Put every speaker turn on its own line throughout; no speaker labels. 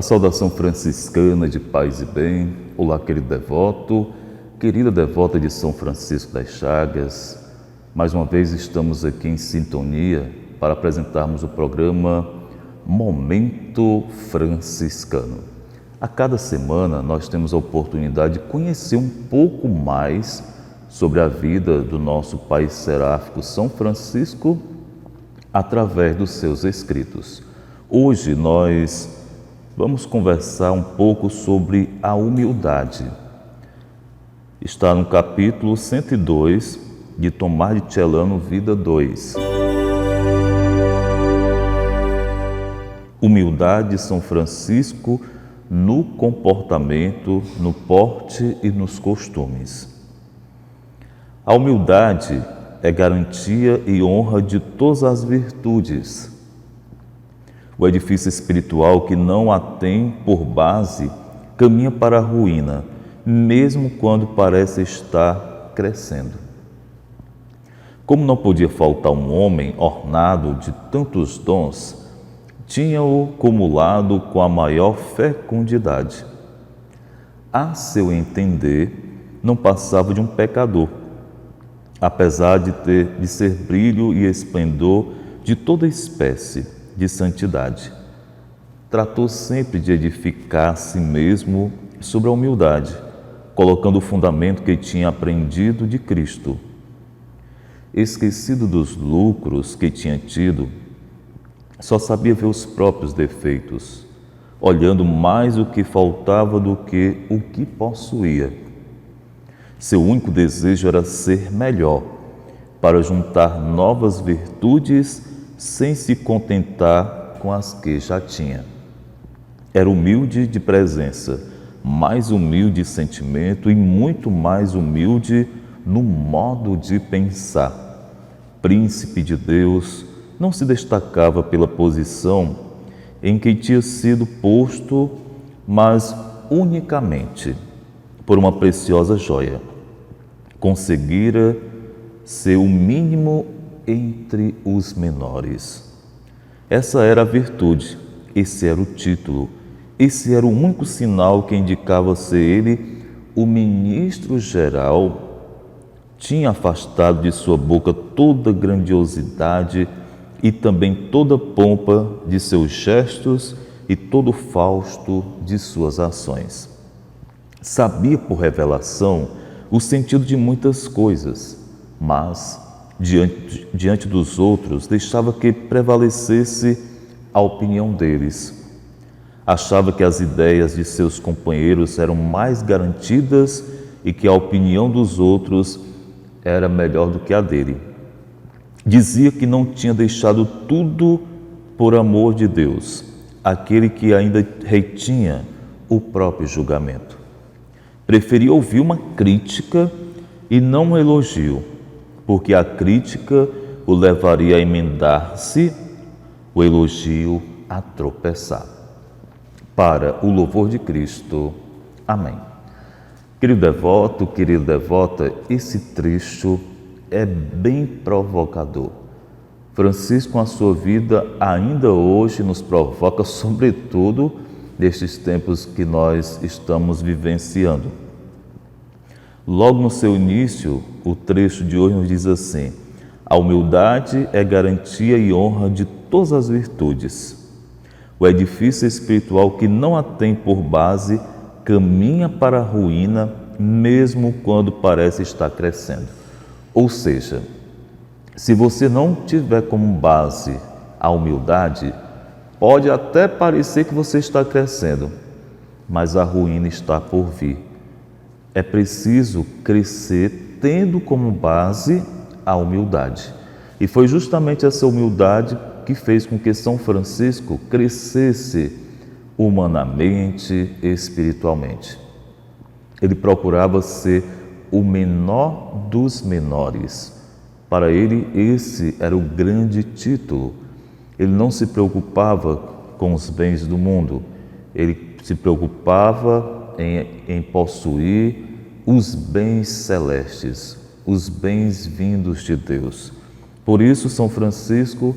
A saudação franciscana de paz e bem. Olá, querido devoto, querida devota de São Francisco das Chagas. Mais uma vez estamos aqui em sintonia para apresentarmos o programa Momento Franciscano. A cada semana nós temos a oportunidade de conhecer um pouco mais sobre a vida do nosso pai seráfico São Francisco através dos seus escritos. Hoje nós vamos conversar um pouco sobre a humildade. Está no capítulo 102 de Tomás de Celano, Vida 2. Humildade de São Francisco no comportamento, no porte e nos costumes. A humildade é garantia e honra de todas as virtudes. O edifício espiritual que não a tem por base caminha para a ruína, mesmo quando parece estar crescendo. Como não podia faltar um homem ornado de tantos dons, tinha-o acumulado com a maior fecundidade. A seu entender, não passava de um pecador, apesar de ser brilho e esplendor de toda espécie de santidade. Tratou sempre de edificar a si mesmo sobre a humildade, colocando o fundamento que tinha aprendido de Cristo. Esquecido dos lucros que tinha tido, só sabia ver os próprios defeitos, olhando mais o que faltava do que o que possuía. Seu único desejo era ser melhor, para juntar novas virtudes sem se contentar com as que já tinha. Era humilde de presença, mais humilde de sentimento e muito mais humilde no modo de pensar. Príncipe de Deus, não se destacava pela posição em que tinha sido posto, mas unicamente por uma preciosa joia. Conseguira ser o mínimo entre os menores. Essa era a virtude, esse era o título, esse era o único sinal que indicava ser ele o ministro-geral. Tinha afastado de sua boca toda grandiosidade e também toda pompa de seus gestos e todo o fausto de suas ações. Sabia por revelação o sentido de muitas coisas, mas diante dos outros, deixava que prevalecesse a opinião deles. Achava que as ideias de seus companheiros eram mais garantidas e que a opinião dos outros era melhor do que a dele. Dizia que não tinha deixado tudo por amor de Deus, aquele que ainda retinha o próprio julgamento. Preferia ouvir uma crítica e não um elogio, porque a crítica o levaria a emendar-se, o elogio a tropeçar. Para o louvor de Cristo. Amém. Querido devoto, querida devota, esse trecho é bem provocador. Francisco, com a sua vida, ainda hoje nos provoca, sobretudo nestes tempos que nós estamos vivenciando. Logo no seu início, o trecho de hoje nos diz assim: a humildade é garantia e honra de todas as virtudes. O edifício espiritual que não a tem por base caminha para a ruína, mesmo quando parece estar crescendo. Ou seja, se você não tiver como base a humildade, pode até parecer que você está crescendo, mas a ruína está por vir. É preciso crescer tendo como base a humildade. E foi justamente essa humildade que fez com que São Francisco crescesse humanamente e espiritualmente. Ele procurava ser o menor dos menores. Para ele, esse era o grande título. Ele não se preocupava com os bens do mundo, ele se preocupava em possuir os bens celestes, os bens vindos de Deus. Por isso, São Francisco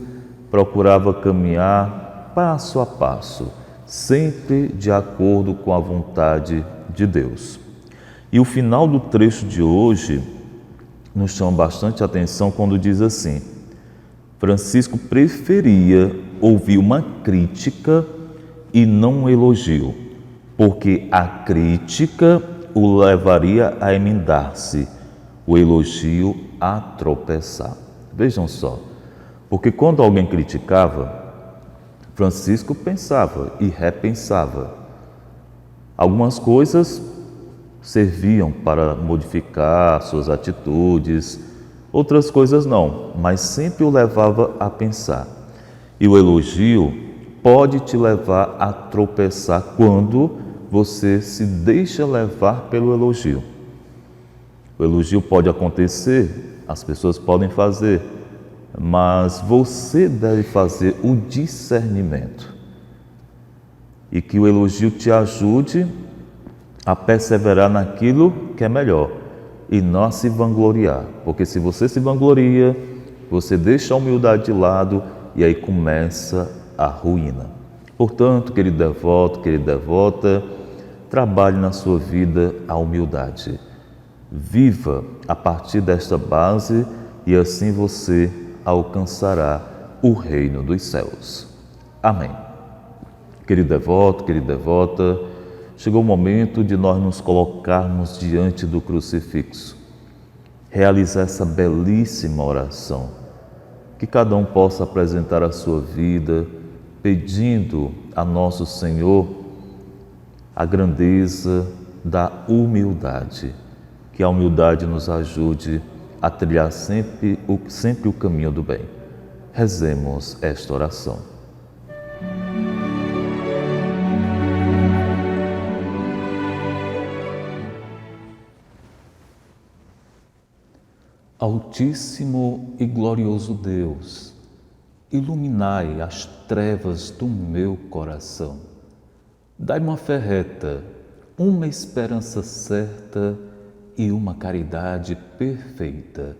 procurava caminhar passo a passo, sempre de acordo com a vontade de Deus. E o final do trecho de hoje nos chama bastante atenção quando diz assim: Francisco preferia ouvir uma crítica e não um elogio, porque a crítica o levaria a emendar-se, o elogio a tropeçar. Vejam só, porque quando alguém criticava, Francisco pensava e repensava. Algumas coisas serviam para modificar suas atitudes, outras coisas não, mas sempre o levava a pensar. E o elogio pode te levar a tropeçar quando você se deixa levar pelo elogio. O elogio pode acontecer, as pessoas podem fazer, mas você deve fazer o discernimento. E que o elogio te ajude a perseverar naquilo que é melhor e não a se vangloriar. Porque se você se vangloria, você deixa a humildade de lado e aí começa a ruína. Portanto, querido devoto, querida devota, trabalhe na sua vida a humildade. Viva a partir desta base e assim você alcançará o reino dos céus. Amém. Querido devoto, querida devota, chegou o momento de nós nos colocarmos diante do crucifixo, realizar essa belíssima oração, que cada um possa apresentar a sua vida, pedindo a nosso Senhor a grandeza da humildade, que a humildade nos ajude a trilhar sempre o caminho do bem. Rezemos esta oração. Altíssimo e glorioso Deus, iluminai as trevas do meu coração. Dai-me uma fé reta, uma esperança certa e uma caridade perfeita,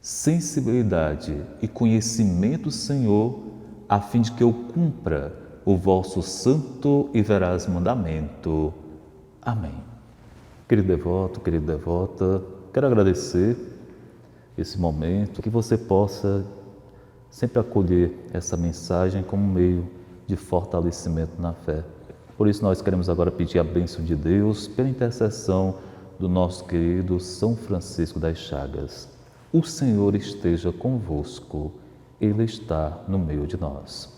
sensibilidade e conhecimento, Senhor, a fim de que eu cumpra o vosso santo e veraz mandamento. Amém. Querido devoto, querida devota, quero agradecer esse momento, que você possa sempre acolher essa mensagem como meio de fortalecimento na fé. Por isso nós queremos agora pedir a bênção de Deus pela intercessão do nosso querido São Francisco das Chagas. O Senhor esteja convosco, Ele está no meio de nós.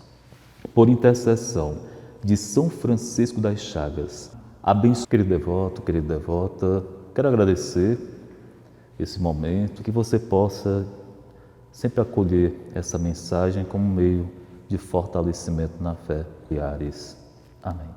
Por intercessão de São Francisco das Chagas, abençoe, querido devoto, querida devota, quero agradecer esse momento, que você possa sempre acolher essa mensagem como meio de fortalecimento na fé. Amém.